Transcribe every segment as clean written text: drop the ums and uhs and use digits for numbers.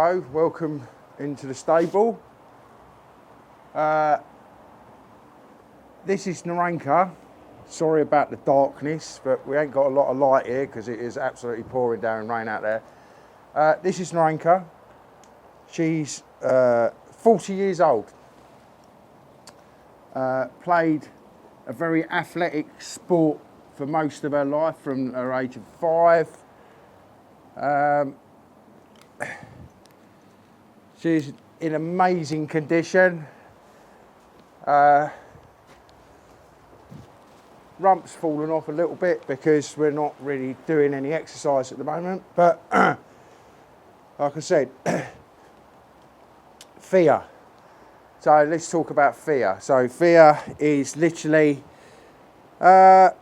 Hello, welcome into the stable. This is Narenka. Sorry about the darkness, but we ain't got a lot of light here because it is absolutely pouring down rain out there. This is Narenka. She's 40 years old. Played a very athletic sport for most of her life from her age of 5. She's in amazing condition. Rump's fallen off a little bit because we're not really doing any exercise at the moment. But like I said, fear. So let's talk about fear. So fear is literally when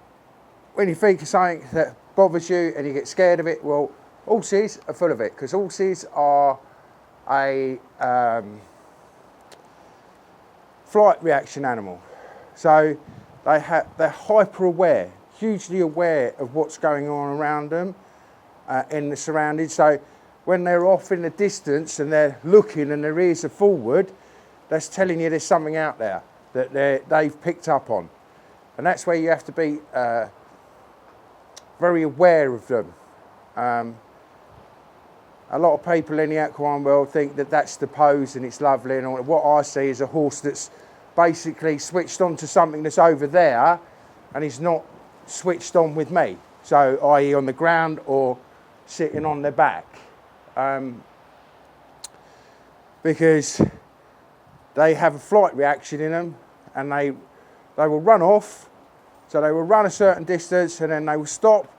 you think of something that bothers you and you get scared of it. Well, horses are full of it because horses are a flight reaction animal. So they're hyper aware, hugely aware of what's going on around them in the surroundings. So when they're off in the distance and they're looking and their ears are forward, that's telling you there's something out there that they've picked up on. And that's where you have to be very aware of them. A lot of people in the equine world think that that's the pose and it's lovely, and what I see is a horse that's basically switched on to something that's over there and is not switched on with me. So i.e. on the ground or sitting on their back. Because they have a flight reaction in them and they will run off. So they will run a certain distance and then they will stop,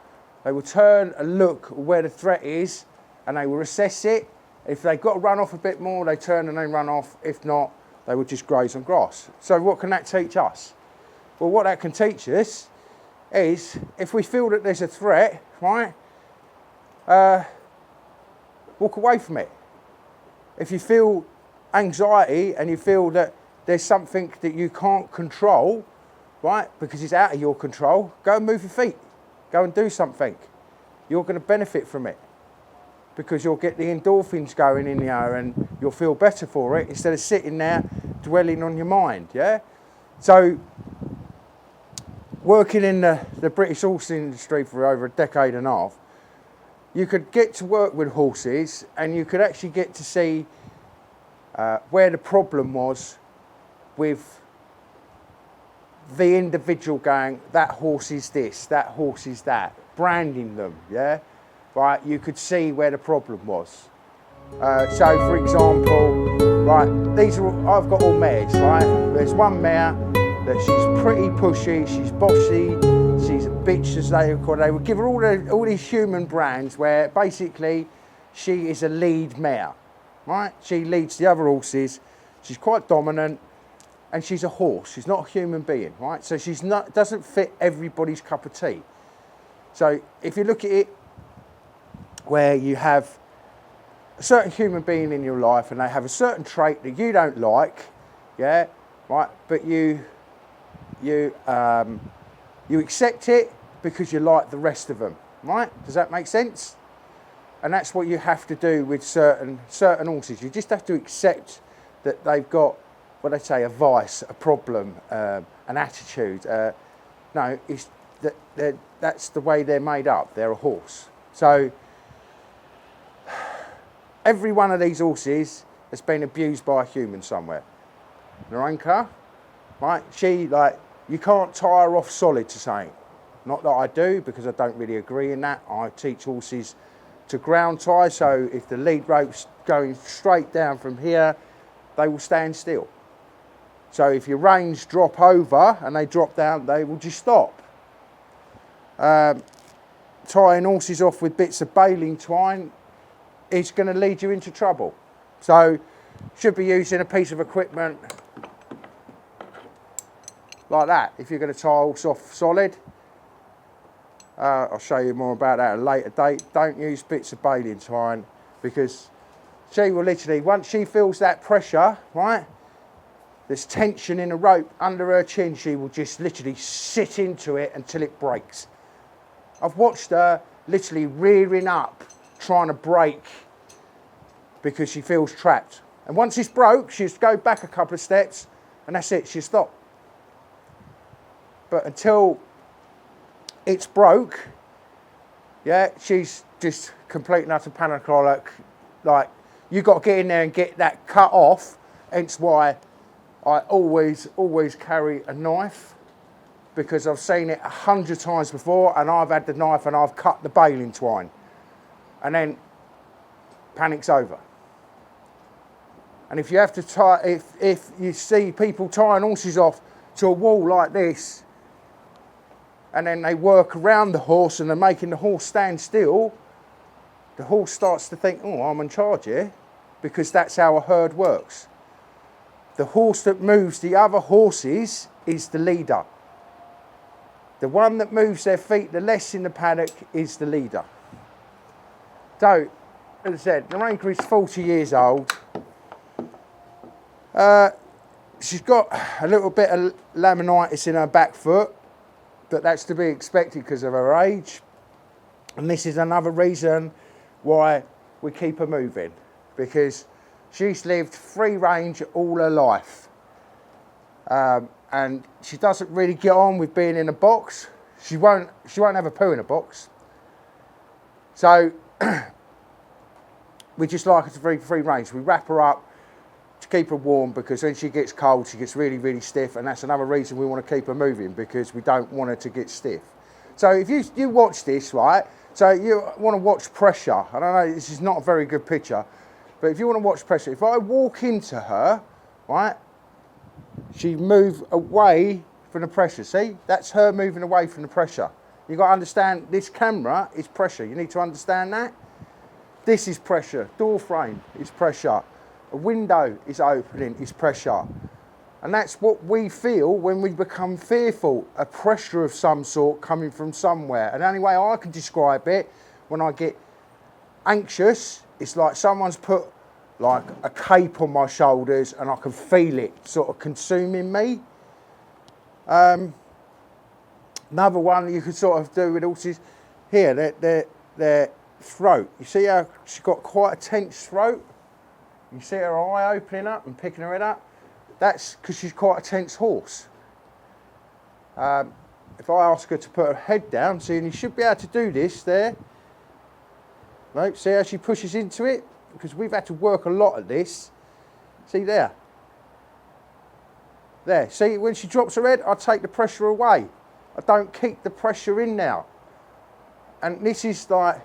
they will turn and look where the threat is and they will assess it. If they've got to run off a bit more, they turn and they run off. If not, they will just graze on grass. So what can that teach us? Well, what that can teach us is if we feel that there's a threat, right, walk away from it. If you feel anxiety and you feel that there's something that you can't control, right, because it's out of your control, go and move your feet. Go and do something. You're going to benefit from it because you'll get the endorphins going in there and you'll feel better for it instead of sitting there dwelling on your mind, yeah? So, working in the British horse industry for over a decade and a half, you could get to work with horses and you could actually get to see where the problem was with the individual going, that horse is this, that horse is that, branding them, yeah? Right, you could see where the problem was. So, for example, right, I've got all mares, right? There's one mare that she's pretty pushy, she's bossy, she's a bitch, as they would call it. They would give her all these human brands where basically she is a lead mare, right? She leads the other horses, she's quite dominant, and she's a horse, she's not a human being, right? So doesn't fit everybody's cup of tea. So if you look at it where you have a certain human being in your life and they have a certain trait that you don't like, yeah, right, but you accept it because you like the rest of them, right? Does that make sense? And that's what you have to do with certain horses. You just have to accept that they've got, what they say, a vice, a problem, an attitude. No, it's that's the way they're made up. They're a horse. So every one of these horses has been abused by a human somewhere. Narenka, right? You can't tie her off solid to something. Not that I do, because I don't really agree in that. I teach horses to ground tie, so if the lead rope's going straight down from here, they will stand still. So if your reins drop over and they drop down, they will just stop. Tying horses off with bits of baling twine is going to lead you into trouble. So should be using a piece of equipment like that if you're going to tie a horse off solid. I'll show you more about that at a later date. Don't use bits of baling twine because she will literally, once she feels that pressure, right, there's tension in the rope under her chin, she will just literally sit into it until it breaks. I've watched her literally rearing up, trying to break because she feels trapped. And once it's broke, she'll go back a couple of steps and that's it, she'll stop. But until it's broke, yeah, she's just complete and utter panic. Like, you've got to get in there and get that cut off. Hence why I always carry a knife, because I've seen it 100 times before and I've had the knife and I've cut the baling twine. And then panic's over. And if you have to tie, if you see people tying horses off to a wall like this, and then they work around the horse and they're making the horse stand still, the horse starts to think, oh, I'm in charge here, because that's how a herd works. The horse that moves the other horses is the leader. The one that moves their feet the less in the paddock is the leader. So, as I said, Maureen is 40 years old. She's got a little bit of laminitis in her back foot, but that's to be expected because of her age. And this is another reason why we keep her moving, because she's lived free range all her life. And she doesn't really get on with being in a box. She won't have a poo in a box. So we just like her to be free range. We wrap her up to keep her warm, because when she gets cold, she gets really, really stiff, and that's another reason we want to keep her moving, because we don't want her to get stiff. So if you watch this, right, so you want to watch pressure. I don't know, this is not a very good picture, but if you want to watch pressure, if I walk into her, right, she moves away from the pressure. See, that's her moving away from the pressure. You've got to understand, this camera is pressure. You need to understand that. This is pressure. Door frame is pressure. A window is opening, is pressure. And that's what we feel when we become fearful, a pressure of some sort coming from somewhere. And the only way I can describe it, when I get anxious, it's like someone's put like a cape on my shoulders and I can feel it sort of consuming me. Another one you could sort of do with horses, here, their throat. You see how she's got quite a tense throat? You see her eye opening up and picking her head up? That's because she's quite a tense horse. If I ask her to put her head down, see, and you should be able to do this there. No, see how she pushes into it? Because we've had to work a lot at this. See there? There, see, when she drops her head, I take the pressure away. I don't keep the pressure in now. And this is like,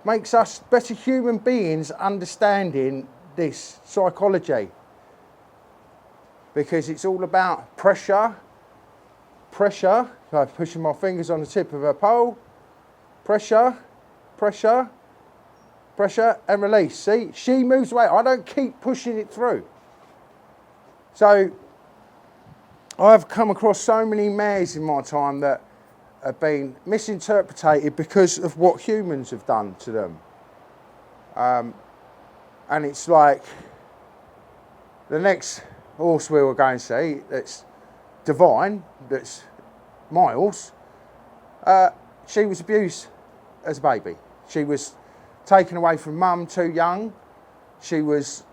makes us better human beings understanding this psychology, because it's all about pressure, so I'm pushing my fingers on the tip of her pole, pressure, and release. See, she moves away. I don't keep pushing it through. So I've come across so many mares in my time that have been misinterpreted because of what humans have done to them. And it's like the next horse we were going to see, that's Divine, that's my horse, she was abused as a baby. She was taken away from mum too young. She was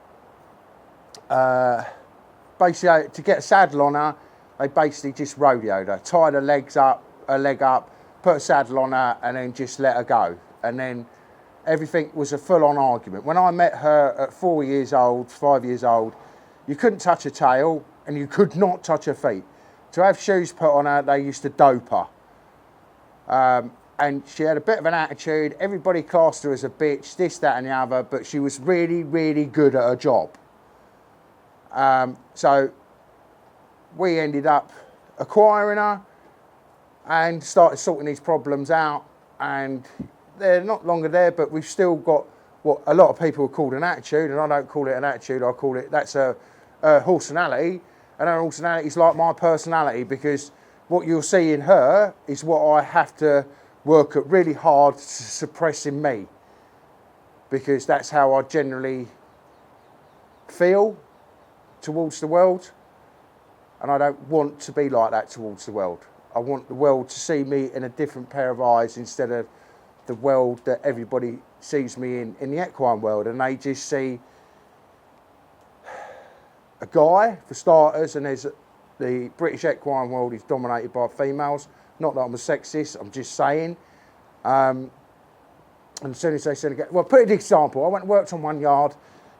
basically, to get a saddle on her, they basically just rodeoed her, tied her leg up, put a saddle on her, and then just let her go. And then everything was a full-on argument. When I met her at 4 years old, 5 years old, you couldn't touch her tail and you could not touch her feet. To have shoes put on her, they used to dope her. And she had a bit of an attitude. Everybody classed her as a bitch, this, that and the other, but she was really, really good at her job. So we ended up acquiring her and started sorting these problems out, and they're not longer there, but we've still got what a lot of people call an attitude, and I don't call it an attitude, I call it, that's a horsenality, and her horsenality is like my personality, because what you'll see in her is what I have to work at really hard to suppress in me, because that's how I generally feel towards the world, and I don't want to be like that towards the world. I want the world to see me in a different pair of eyes instead of the world that everybody sees me in the equine world, and they just see a guy, for starters, and the British equine world is dominated by females. Not that I'm a sexist, I'm just saying. And as soon as they said, well, put an example. I went and worked on one yard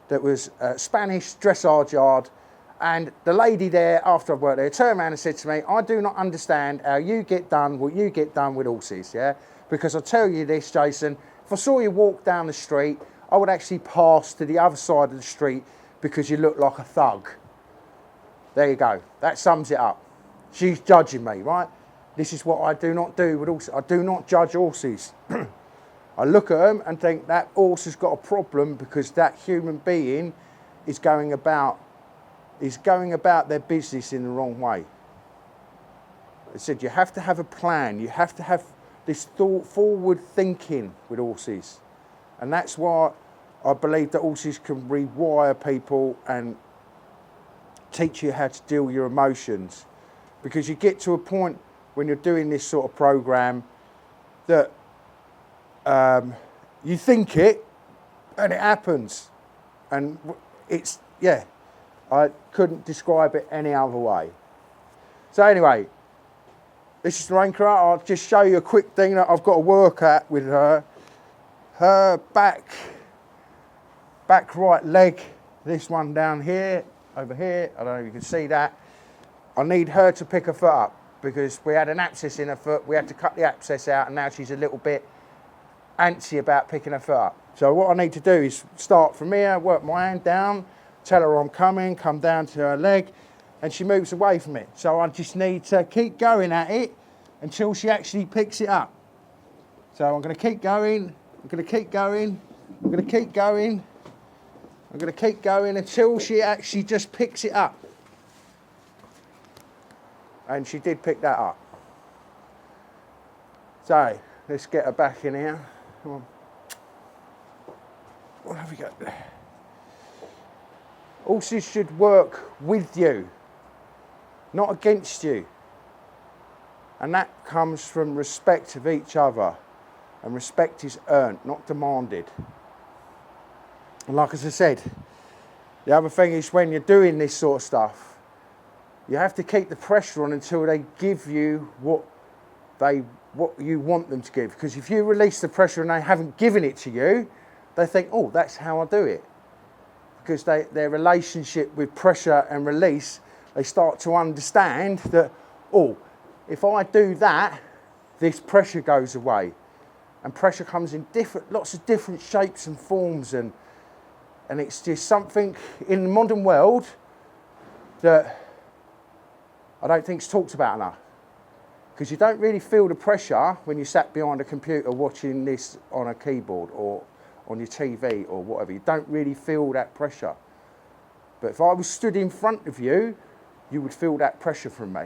that was a Spanish dressage yard, and the lady there, after I worked there, turned around and said to me, I do not understand how you get done what you get done with horses, yeah? Because I'll tell you this, Jason, if I saw you walk down the street, I would actually pass to the other side of the street because you look like a thug. There you go. That sums it up. She's judging me, right? This is what I do not do with horses. I do not judge horses. I look at them and think that horse has got a problem because that human being is going about their business in the wrong way. I said you have to have a plan. You have to have this forward thinking with horses. And that's why I believe that horses can rewire people and teach you how to deal with your emotions. Because you get to a point when you're doing this sort of program that you think it and it happens. And it's, yeah, I couldn't describe it any other way. So anyway, this is Maureen. I'll just show you a quick thing that I've got to work at with her. Her back right leg, this one down here, over here, I don't know if you can see that. I need her to pick her foot up because we had an abscess in her foot. We had to cut the abscess out, and now she's a little bit antsy about picking her foot up. So what I need to do is start from here, work my hand down, tell her I'm coming, come down to her leg, and she moves away from it. So I just need to keep going at it until she actually picks it up. So I'm going to keep going, I'm going to keep going, I'm going to keep going, I'm going to keep going until she actually just picks it up. And she did pick that up. So let's get her back in here. Come on. What have we got there? Horses should work with you, not against you. And that comes from respect of each other. And respect is earned, not demanded. And like as I said, the other thing is when you're doing this sort of stuff, you have to keep the pressure on until they give you what you want them to give. Because if you release the pressure and they haven't given it to you, they think, oh, that's how I do it. Because their relationship with pressure and release, they start to understand that, oh, if I do that, this pressure goes away. And pressure comes in lots of different shapes and forms, and it's just something in the modern world that I don't think is talked about enough. Because you don't really feel the pressure when you sat behind a computer watching this on a keyboard or on your TV or whatever. You don't really feel that pressure. But if I was stood in front of you, you would feel that pressure from me.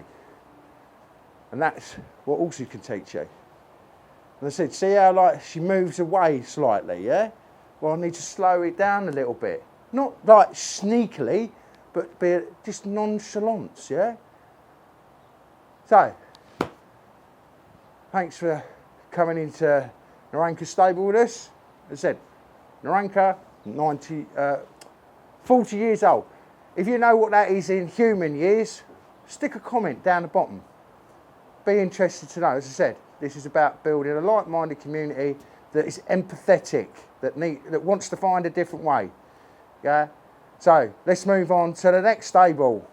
And that's what horses can teach you. And I said, see how like she moves away slightly, yeah? Well, I need to slow it down a little bit. Not like sneakily, but be just nonchalance, yeah? So, thanks for coming into Naranka's stable with us. As I said, Naranka, 40 years old. If you know what that is in human years, stick a comment down the bottom. Be interested to know. As I said, this is about building a like-minded community that is empathetic, that wants to find a different way. Yeah. So let's move on to the next stable.